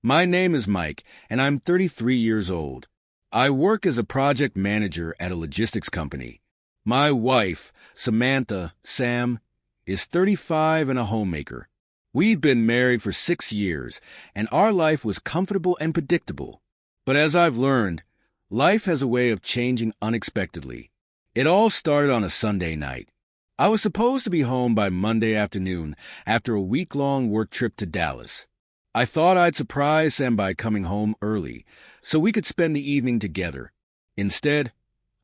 My name is Mike, and I'm 33 years old. I work as a project manager at a logistics company. My wife, Samantha, Sam, is 35 and a homemaker. We'd been married for 6 years, and our life was comfortable and predictable. But as I've learned, life has a way of changing unexpectedly. It all started on a Sunday night. I was supposed to be home by Monday afternoon after a week-long work trip to Dallas. I thought I'd surprise Sam by coming home early so we could spend the evening together. Instead,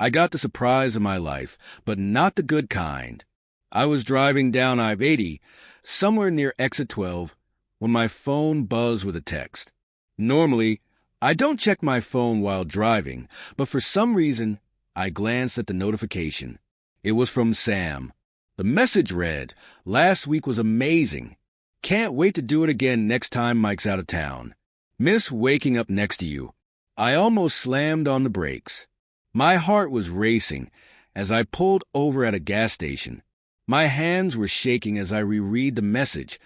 I got the surprise of my life, but not the good kind. I was driving down I-80, somewhere near exit 12, when my phone buzzed with a text. Normally, I don't check my phone while driving, but for some reason, I glanced at the notification. It was from Sam. The message read, "Last week was amazing. Can't wait to do it again next time Mike's out of town. Miss waking up next to you." I almost slammed on the brakes. My heart was racing as I pulled over at a gas station. My hands were shaking as I reread the message,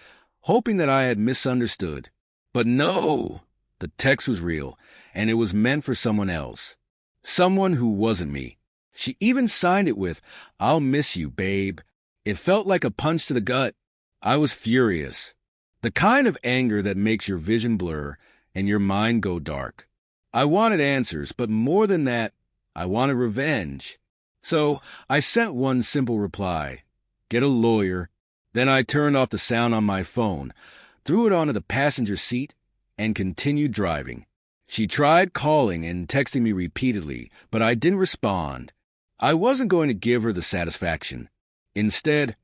hoping that I had misunderstood. But no, the text was real, and it was meant for someone else. Someone who wasn't me. She even signed it with, "I'll miss you, babe." It felt like a punch to the gut. I was furious. The kind of anger that makes your vision blur and your mind go dark. I wanted answers, but more than that, I wanted revenge. So I sent one simple reply: "Get a lawyer." Then I turned off the sound on my phone, threw it onto the passenger seat, and continued driving. She tried calling and texting me repeatedly, but I didn't respond. I wasn't going to give her the satisfaction. Instead,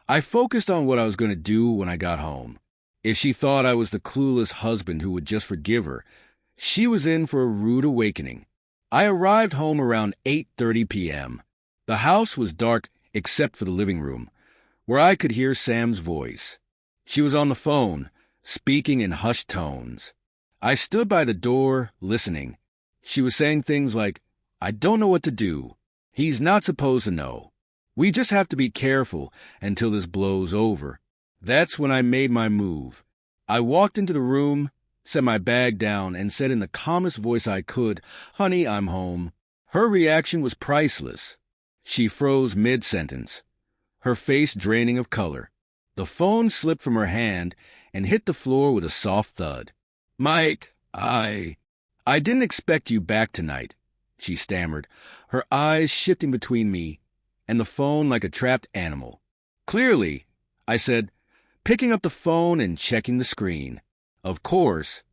I focused on what I was going to do when I got home. If she thought I was the clueless husband who would just forgive her, she was in for a rude awakening. I arrived home around 8:30 p.m. The house was dark except for the living room, where I could hear Sam's voice. She was on the phone, speaking in hushed tones. I stood by the door, listening. She was saying things like, "I don't know what to do. He's not supposed to know. We just have to be careful until this blows over." That's when I made my move. I walked into the room, set my bag down, and said in the calmest voice I could, "Honey, I'm home." Her reaction was priceless. She froze mid-sentence, her face draining of color. The phone slipped from her hand and hit the floor with a soft thud. "Mike, I didn't expect you back tonight," she stammered, her eyes shifting between me and the phone like a trapped animal. "Clearly," I said, picking up the phone and checking the screen. Of course,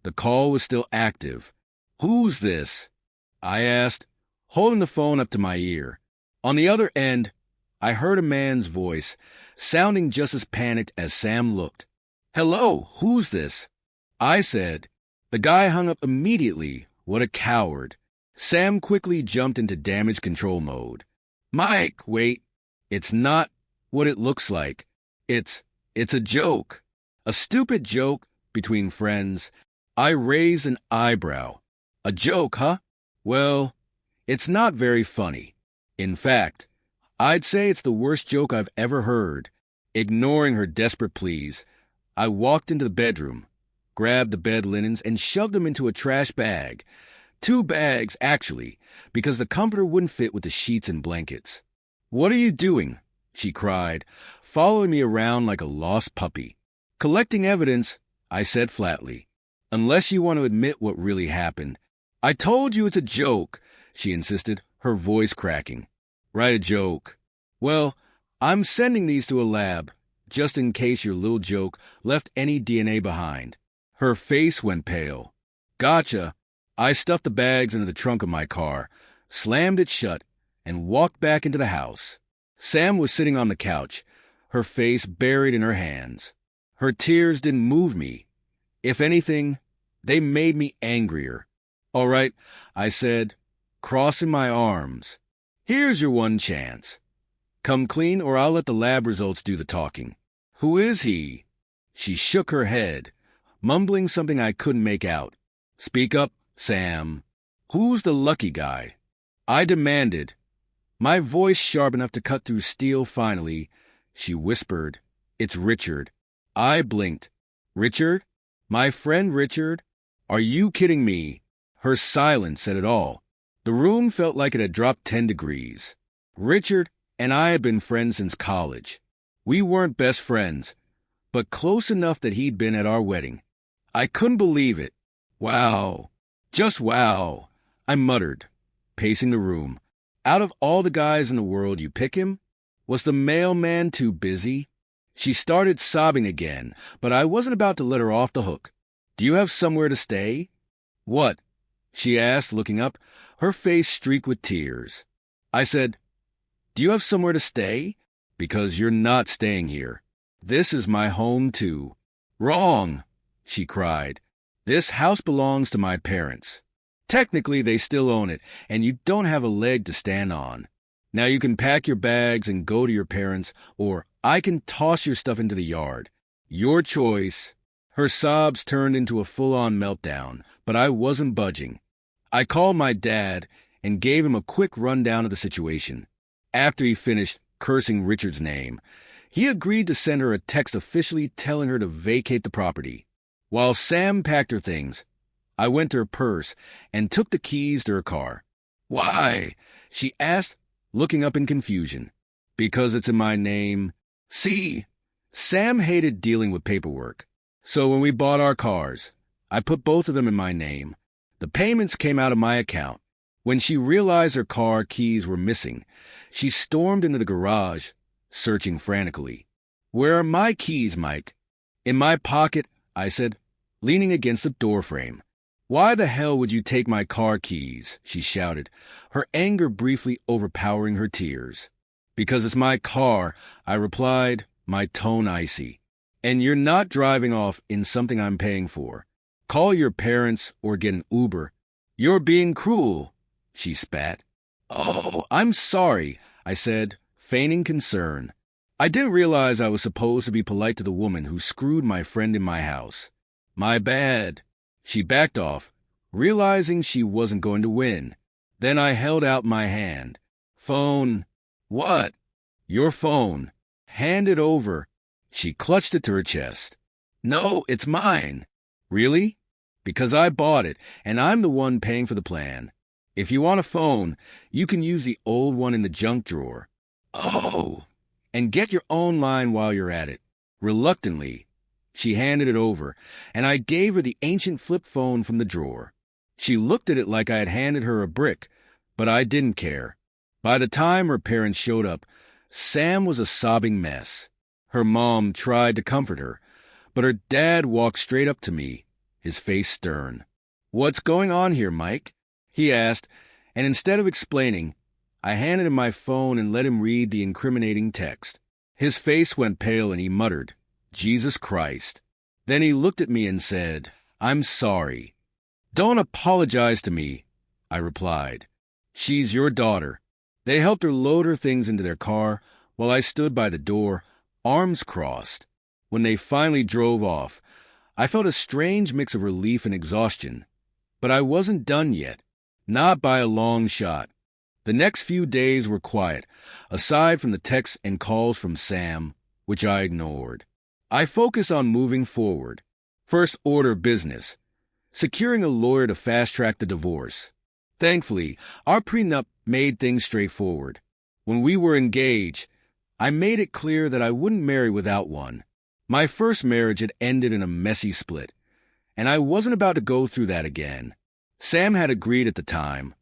the call was still active. "Who's this?" I asked, holding the phone up to my ear. On the other end, I heard a man's voice, sounding just as panicked as Sam looked. "Hello, who's this?" I said. The guy hung up immediately. What a coward. Sam quickly jumped into damage control mode. "Mike, wait. It's not what it looks like. It's a joke. A stupid joke between friends." I raised an eyebrow. "A joke, huh? Well, it's not very funny. In fact, I'd say it's the worst joke I've ever heard." Ignoring her desperate pleas, I walked into the bedroom, grabbed the bed linens, and shoved them into a trash bag. 2 bags, actually, because the comforter wouldn't fit with the sheets and blankets. "What are you doing?" she cried, following me around like a lost puppy. "Collecting evidence," I said flatly. "Unless you want to admit what really happened." "I told you it's a joke," she insisted, her voice cracking. "Write a joke." "Well, I'm sending these to a lab, just in case your little joke left any DNA behind." Her face went pale. "Gotcha." I stuffed the bags into the trunk of my car, slammed it shut, and walked back into the house. Sam was sitting on the couch, her face buried in her hands. Her tears didn't move me. If anything, they made me angrier. "All right," I said, crossing my arms. "Here's your one chance. Come clean or I'll let the lab results do the talking." "Who is he?" She shook her head, mumbling something I couldn't make out. "Speak up, Sam. Who's the lucky guy?" I demanded, my voice sharp enough to cut through steel finally. She whispered, "It's Richard." I blinked. "Richard? My friend Richard?" Are you kidding me? Her silence said it all. The room felt like it had dropped 10 degrees. Richard and I had been friends since college. We weren't best friends, but close enough that he'd been at our wedding. I couldn't believe it. Wow. Just wow, I muttered, pacing the room. Out of all the guys in the world, you pick him? Was the mailman too busy? She started sobbing again, but I wasn't about to let her off the hook. Do you have somewhere to stay? What? She asked, looking up, her face streaked with tears. I said, do you have somewhere to stay? Because you're not staying here. This is my home, too. Wrong, she cried. This house belongs to my parents. Technically, they still own it, and you don't have a leg to stand on. Now you can pack your bags and go to your parents, or I can toss your stuff into the yard. Your choice. Her sobs turned into a full-on meltdown, but I wasn't budging. I called my dad and gave him a quick rundown of the situation. After he finished cursing Richard's name, he agreed to send her a text officially telling her to vacate the property. While Sam packed her things, I went to her purse and took the keys to her car. Why? She asked, looking up in confusion. Because it's in my name. See, Sam hated dealing with paperwork. So when we bought our cars, I put both of them in my name. The payments came out of my account. When she realized her car keys were missing, she stormed into the garage, searching frantically. Where are my keys, Mike? In my pocket, I said, leaning against the doorframe. Why the hell would you take my car keys? She shouted, her anger briefly overpowering her tears. Because it's my car, I replied, my tone icy. And you're not driving off in something I'm paying for. Call your parents or get an Uber. You're being cruel, she spat. Oh, I'm sorry, I said, feigning concern. I didn't realize I was supposed to be polite to the woman who screwed my friend in my house. My bad. She backed off, realizing she wasn't going to win. Then I held out my hand. Phone. What? Your phone. Hand it over. She clutched it to her chest. No, it's mine. Really? Because I bought it, and I'm the one paying for the plan. If you want a phone, you can use the old one in the junk drawer. Oh, and get your own line while you're at it. Reluctantly, she handed it over, and I gave her the ancient flip phone from the drawer. She looked at it like I had handed her a brick, but I didn't care. By the time her parents showed up, Sam was a sobbing mess. Her mom tried to comfort her, but her dad walked straight up to me, his face stern. What's going on here, Mike? He asked, and instead of explaining, I handed him my phone and let him read the incriminating text. His face went pale and he muttered, Jesus Christ. Then he looked at me and said, I'm sorry. Don't apologize to me, I replied. She's your daughter. They helped her load her things into their car while I stood by the door, arms crossed. When they finally drove off, I felt a strange mix of relief and exhaustion. But I wasn't done yet, not by a long shot. The next few days were quiet, aside from the texts and calls from Sam, which I ignored. I focused on moving forward. First order business, securing a lawyer to fast-track the divorce. Thankfully, our prenup made things straightforward. When we were engaged, I made it clear that I wouldn't marry without one. My first marriage had ended in a messy split, and I wasn't about to go through that again. Sam had agreed at the time,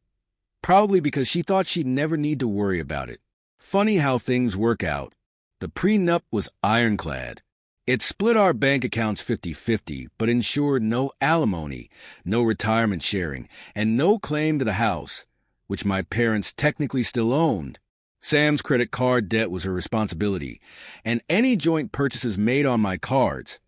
probably because she thought she'd never need to worry about it. Funny how things work out. The prenup was ironclad. It split our bank accounts 50-50, but ensured no alimony, no retirement sharing, and no claim to the house, which my parents technically still owned. Sam's credit card debt was her responsibility, and any joint purchases made on my cards,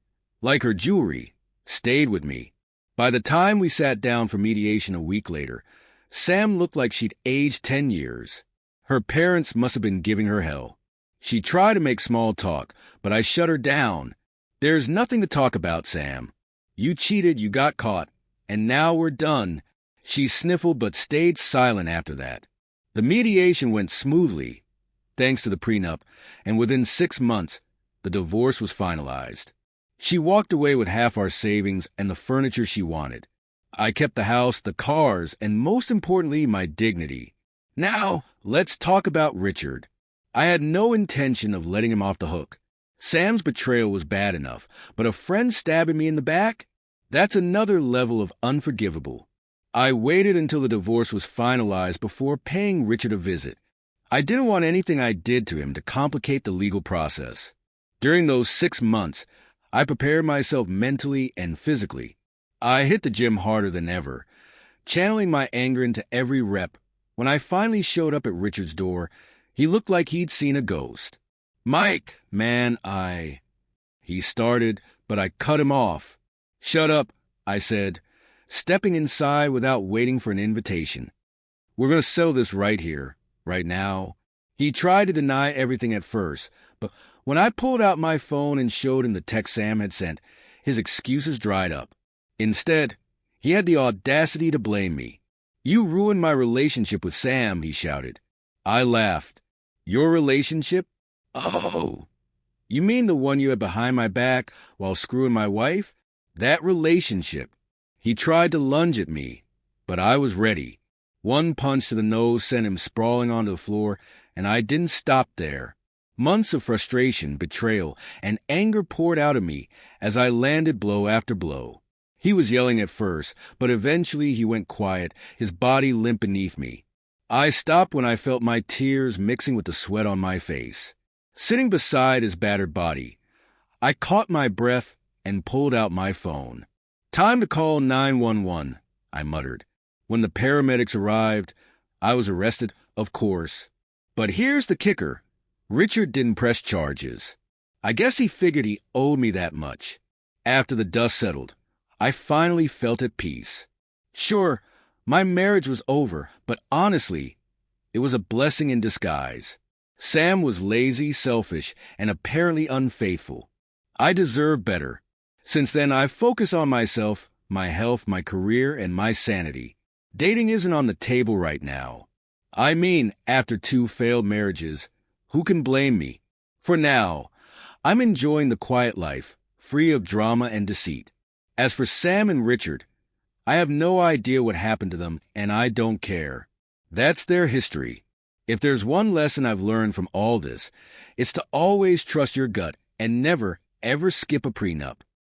like her jewelry, stayed with me. By the time we sat down for mediation a week later, Sam looked like she'd aged 10 years. Her parents must have been giving her hell. She tried to make small talk, but I shut her down. There's nothing to talk about, Sam. You cheated, you got caught, and now we're done. She sniffled but stayed silent after that. The mediation went smoothly, thanks to the prenup, and within 6 months, the divorce was finalized. She walked away with half our savings and the furniture she wanted. I kept the house, the cars, and most importantly, my dignity. Now, let's talk about Richard. I had no intention of letting him off the hook. Sam's betrayal was bad enough, but a friend stabbing me in the back? That's another level of unforgivable. I waited until the divorce was finalized before paying Richard a visit. I didn't want anything I did to him to complicate the legal process. During those 6 months, I prepared myself mentally and physically. I hit the gym harder than ever, channeling my anger into every rep. When I finally showed up at Richard's door, he looked like he'd seen a ghost. "Mike, man, He started, but I cut him off. "Shut up," I said, stepping inside without waiting for an invitation. "We're going to settle this right here, right now." He tried to deny everything at first, but when I pulled out my phone and showed him the text Sam had sent, his excuses dried up. Instead, he had the audacity to blame me. "You ruined my relationship with Sam," he shouted. I laughed. "Your relationship? Oh, you mean the one you had behind my back while screwing my wife? That relationship." He tried to lunge at me, but I was ready. One punch to the nose sent him sprawling onto the floor, and I didn't stop there. Months of frustration, betrayal, and anger poured out of me as I landed blow after blow. He was yelling at first, but eventually he went quiet, his body limp beneath me. I stopped when I felt my tears mixing with the sweat on my face. Sitting beside his battered body, I caught my breath and pulled out my phone. "Time to call 911, I muttered. When the paramedics arrived, I was arrested, of course. But here's the kicker. Richard didn't press charges. I guess he figured he owed me that much. After the dust settled, I finally felt at peace. Sure, my marriage was over, but honestly, it was a blessing in disguise. Sam was lazy, selfish, and apparently unfaithful. I deserve better. Since then, I've focused on myself, my health, my career, and my sanity. Dating isn't on the table right now. I mean, after 2 failed marriages, who can blame me? For now, I'm enjoying the quiet life, free of drama and deceit. As for Sam and Richard, I have no idea what happened to them, and I don't care. That's their history. If there's one lesson I've learned from all this, it's to always trust your gut and never, ever skip a prenup.